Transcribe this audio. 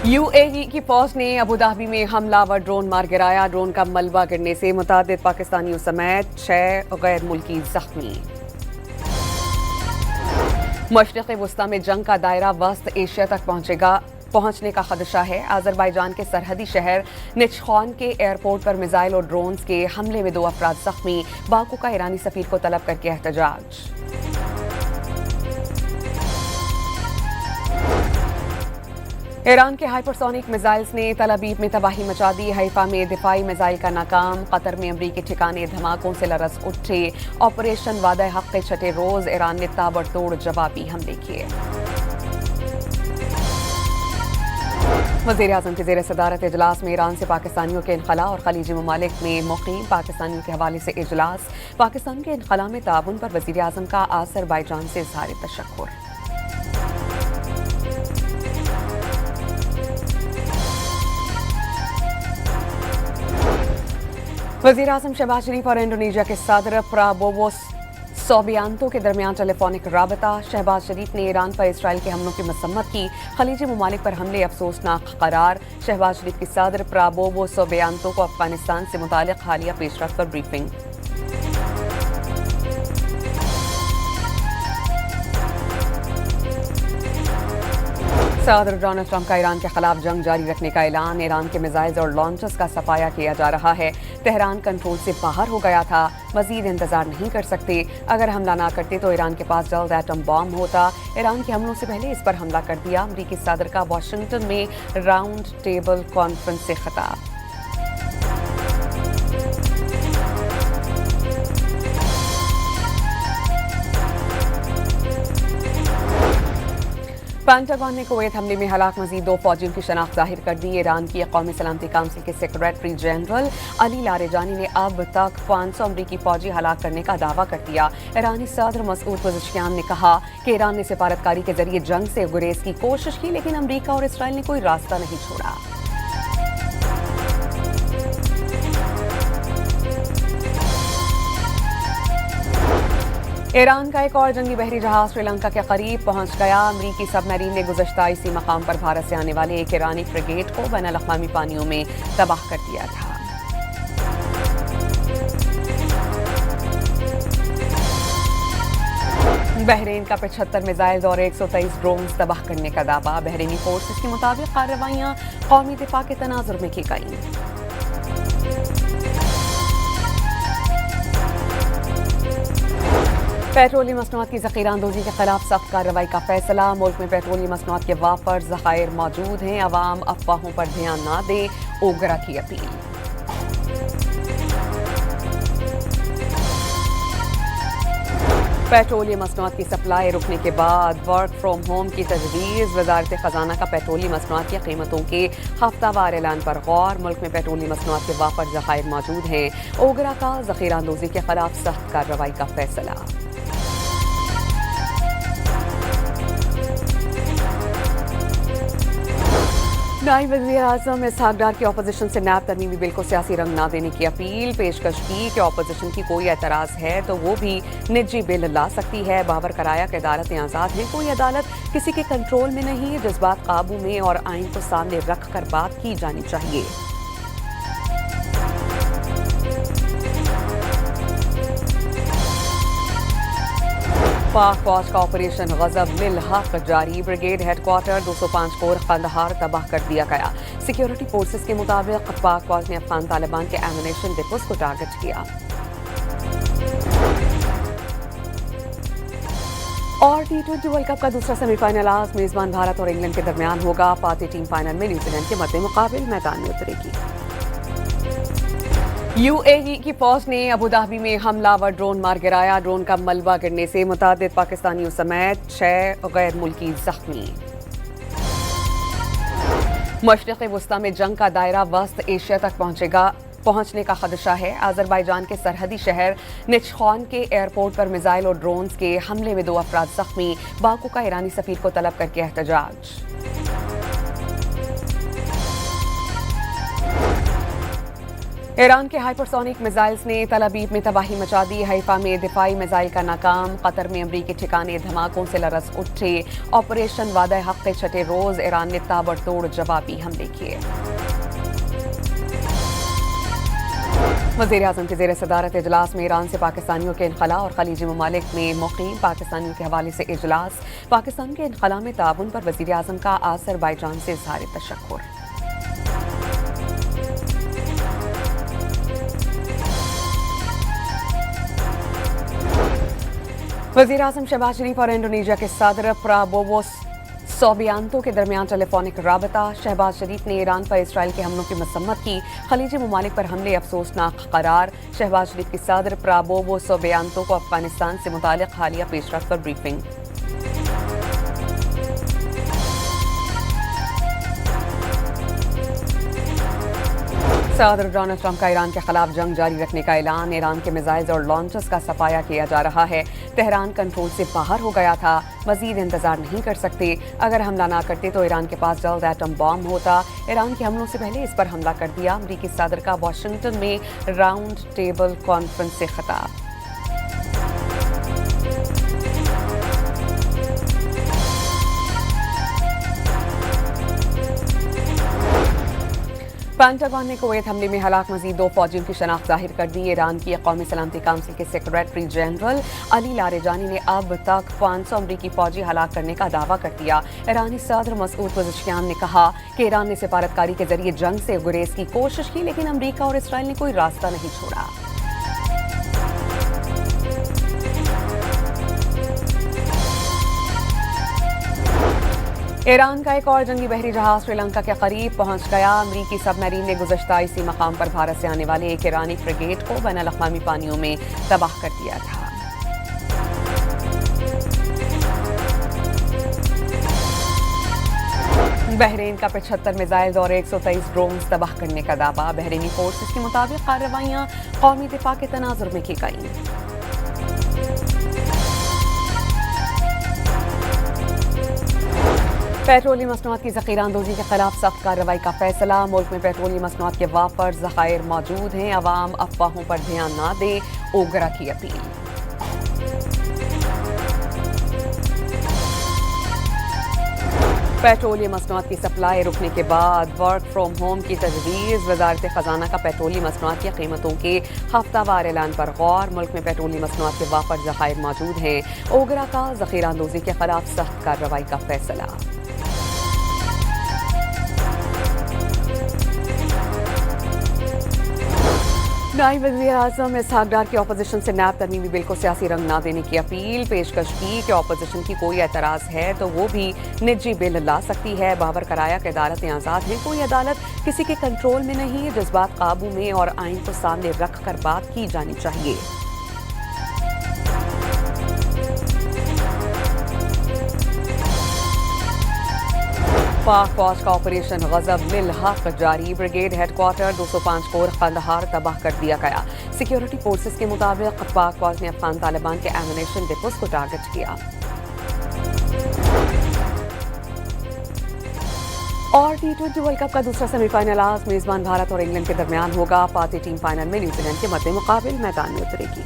UAE की फौज ने अबू धाबी में हमलावर ड्रोन मार गिराया। ड्रोन का मलबा गिरने से मुतादिद पाकिस्तानियों समेत 6 गैर मुल्की जख्मी। मशरिक़ वस्ता में जंग का दायरा वस्त एशिया तक पहुंचने का खदशा है। अजरबैजान के सरहदी शहर निचखान के एयरपोर्ट पर मिसाइल और ड्रोन्स के हमले में 2 अफराद जख्मी। बाकू का ईरानी सफीर को तलब करके एहतजाज। ईरान के हाइपरसोनिक मिसाइल्स ने तल अबीब में तबाही मचा दी। हैफा में दिफाई मिसाइल का नाकाम। कतर में अमरीकी ठिकाने धमाकों से लरस उठे। ऑपरेशन वादा हक के छठे रोज ईरान ने ताबड़तोड़ जवाबी हमले किए। वज़ीर-ए-आज़म के ज़ेर सदारत इजलास में ईरान से पाकिस्तानियों के इनखला और खलीजी ममालिक में मुक़ीम पाकिस्तानियों के हवाले से इजलास। पाकिस्तान के इनखला में ताउन पर वज़ीर-ए-आज़म का अज़रबैजान से इज़हार तशक्कुर। वज़ीर-ए-आज़म शहबाज शरीफ और इंडोनेशिया के सदर प्राबोवो सोबियांतो के दरमियान टेलीफोनिक राबता। शहबाज शरीफ ने ईरान पर इसराइल के हमलों की मसम्मत की। खलीजी ममालिक पर हमले अफसोसनाक करार। शहबाज शरीफ की सदर प्राबोवो सोबियांतो को अफगानिस्तान से मुतालिक हालिया पेशरफ्त पर ब्रीफिंग। सदर डोनाल्ड ट्रंप का ईरान के खिलाफ जंग जारी रखने का ऐलान। ईरान के मिसाइल्स और लॉन्चर्स का सफाया किया जा रहा है। तेहरान कंट्रोल से बाहर हो गया था। मजीद इंतजार नहीं कर सकते। अगर हमला ना करते तो ईरान के पास जल्द एटम बॉम्ब होता। ईरान के हमलों से पहले इस पर हमला कर दिया। अमरीकी सदर का वाशिंगटन में राउंड टेबल कॉन्फ्रेंस से खिताब। पेंटागन ने कुवैत हमले में हलाक मजीद 2 फौजियों की शनाख्त जाहिर कर दी। ईरान की कौमी सलामती काउंसिल के सेक्रेटरी जनरल अली लारेजानी ने अब तक 500 अमरीकी फौजी हलाक करने का दावा कर दिया। ईरानी सदर मसूद पज़ेश्कियान ने कहा कि ईरान ने सिफारतकारी के जरिए जंग से गुरेज की कोशिश की, लेकिन अमरीका और इसराइल ने कोई रास्ता नहीं छोड़ा। ईरान का एक और जंगी बहरी जहाज श्रीलंका के करीब पहुंच गया। अमरीकी सबमरीन ने गुज़श्ता इसी मकाम पर भारत से आने वाले एक ईरानी फ्रिगेट को बैनुल-अक़वामी पानियों में तबाह कर दिया था। बहरीन का 75 मिसाइल और 123 ड्रोन तबाह करने का दावा। बहरीनी फोर्सेस के मुताबिक कार्रवाइयां कौमी दिफा के तनाजुर में की गईं। पेट्रोलियम मसनूआत की ज़ख़ीराअंदोज़ी के खिलाफ सख्त कार्रवाई का फैसला। मुल्क में पेट्रोलियम मसनूआत के वाफर ज़खायर मौजूद हैं। अवाम अफवाहों पर ध्यान न दे, ओगरा की अपील। पेट्रोलियम मसनूआत की सप्लाई रुकने के बाद वर्क फ्राम होम की तजवीज़। वज़ारत ख़जाना का पेट्रोलियम मसनूआत की कीमतों के हफ्तावार ऐलान पर गौर। मुल्क में पेट्रोलियम मसनूआत के वाफर ज़खायर मौजूद हैं। ओगरा का ज़ख़ीराअंदोज़ी के खिलाफ सख्त कार्रवाई का फैसला। नायब वज़ीर-ए-आज़म इसहाक़ डार की अपोजिशन से नैब तरमीमी बिल को सियासी रंग न देने की अपील। पेशकश की कि अपोजिशन की कोई एतराज़ है तो वो भी निजी बिल ला सकती है। बावर कराया कि अदालतें आज़ाद हैं, कोई अदालत किसी के कंट्रोल में नहीं। जज्बात काबू में और आइन को सामने रख कर बात की जानी चाहिए। पाक फौज का ऑपरेशन गजब लिल हक जारी। ब्रिगेड हेडक्वार्टर 205 कोर कंदहार तबाह कर दिया गया। सिक्योरिटी फोर्सेस के मुताबिक पाक फौज ने अफगान तालिबान के एमुनेशन डिपोज को टारगेट किया। और T20 वर्ल्ड कप का दूसरा सेमीफाइनल आज मेजबान भारत और इंग्लैंड के दरमियान होगा। पाती टीम फाइनल में न्यूजीलैंड के मद्दे मुकाबिल मैदान में उतरेगी। यूएई की फौज ने अबू धाबी में हमलावर ड्रोन मार गिराया। ड्रोन का मलबा गिरने से मुतादिद पाकिस्तानियों समेत 6 गैर मुल्की जख्मी। मशरिक़ वस्ता में जंग का दायरा वस्त एशिया तक पहुंचने का खदशा है। अजरबैजान के सरहदी शहर निचखान के एयरपोर्ट पर मिसाइल और ड्रोन्स के हमले में 2 अफराद जख्मी। बाकू का ईरानी सफीर को तलब करके एहतजाज। ایران کے ہائپرسونک میزائلز نے تل ابیب میں تباہی مچا دی. حیفا میں دفاعی میزائل کا ناکام. قطر میں امریکی ٹھکانے دھماکوں سے لرز اٹھے. آپریشن وعدہ حق کے چھٹے روز ایران نے تابڑ توڑ جوابی حملے کیے. وزیر اعظم کے زیر صدارت اجلاس میں ایران سے پاکستانیوں کے انخلاء اور خلیجی ممالک میں مقیم پاکستانیوں کے حوالے سے اجلاس. پاکستان کے انخلاء میں تعاون پر وزیر اعظم کا آذربائیجان سے اظہار تشکر. وزیر اعظم شہباز شریف اور انڈونیشیا کے صدر پرابوو سوبیانتو کے درمیان ٹیلی فونک رابطہ. شہباز شریف نے ایران پر اسرائیل کے حملوں کی مذمت کی. خلیجی ممالک پر حملے افسوسناک قرار. شہباز شریف کے صدر پرابوو سوبیانتو کو افغانستان سے متعلق حالیہ پیش رفت پر بریفنگ. صدر ڈونلڈ ٹرمپ کا ایران کے خلاف جنگ جاری رکھنے کا اعلان. ایران کے میزائلز اور لانچرز کا صفایا کیا جا رہا ہے. تہران کنٹرول سے باہر ہو گیا تھا. مزید انتظار نہیں کر سکتے. اگر حملہ نہ کرتے تو ایران کے پاس جلد ایٹم بام ہوتا. ایران کے حملوں سے پہلے اس پر حملہ کر دیا. امریکی صدر کا واشنگٹن میں راؤنڈ ٹیبل کانفرنس سے خطاب. پینٹاگون نے کویت حملے میں ہلاک مزید 2 فوجیوں کی شناخت ظاہر کر دی. ایران کی قومی سلامتی کونسل کے سیکریٹری جنرل علی لاریجانی نے اب تک 500 امریکی فوجی ہلاک کرنے کا دعویٰ کر دیا. ایرانی صدر مسعود پزشکیان نے کہا کہ ایران نے سفارتکاری کے ذریعے جنگ سے گریز کی کوشش کی لیکن امریکہ اور اسرائیل نے کوئی راستہ نہیں چھوڑا. ایران کا ایک اور جنگی بحری جہاز سری لنکا کے قریب پہنچ گیا. امریکی سب میرین نے گزشتہ اسی مقام پر بھارت سے آنے والے ایک ایرانی فریگیٹ کو بین الاقوامی پانیوں میں تباہ کر دیا تھا. بحرین کا 75 میزائلز اور 123 ڈرونز تباہ کرنے کا دعویٰ. بحرینی فورسز کے مطابق کارروائیاں قومی دفاع کے تناظر میں کی گئیں. پیٹرولیم مصنوعات کی ذخیرہ اندوزی کے خلاف سخت کارروائی کا فیصلہ. ملک میں پیٹرولیم مصنوعات کے وافر ذخائر موجود ہیں. عوام افواہوں پر دھیان نہ دے. اوگرا کی اپیل. پیٹرولیم مصنوعات کی سپلائی رکنے کے بعد ورک فرام ہوم کی تجویز. وزارت خزانہ کا پیٹرولیم مصنوعات کی قیمتوں کے ہفتہ وار اعلان پر غور. ملک میں پیٹرولیم مصنوعات کے وافر ذخائر موجود ہیں. اوگرا کا ذخیرہ اندوزی کے خلاف سخت کارروائی کا فیصلہ. نائب وزیر اعظم اسحاق ڈار کی اپوزیشن سے نیب ترمیمی بل کو سیاسی رنگ نہ دینے کی اپیل. پیشکش کی کہ اپوزیشن کی کوئی اعتراض ہے تو وہ بھی نجی بل لا سکتی ہے. باور کرایا کہ عدالتیں آزاد ہیں. کوئی عدالت کسی کے کنٹرول میں نہیں. جذبات قابو میں اور آئین کو سامنے رکھ کر بات کی جانی چاہیے. پاک فوج کا آپریشن غضب للحق جاری. بریگیڈ ہیڈ کوارٹر 205 کور قندھار تباہ کر دیا گیا. سیکیورٹی فورسز کے مطابق پاک فوج نے افغان طالبان کے ایمونیشن ڈپوز کو ٹارگٹ کیا. اور T20 ورلڈ کپ کا دوسرا سیمی فائنل آج میزبان بھارت اور انگلینڈ کے درمیان ہوگا. فاتح ٹیم فائنل میں نیوزی لینڈ کے مد مقابل میدان میں اترے گی.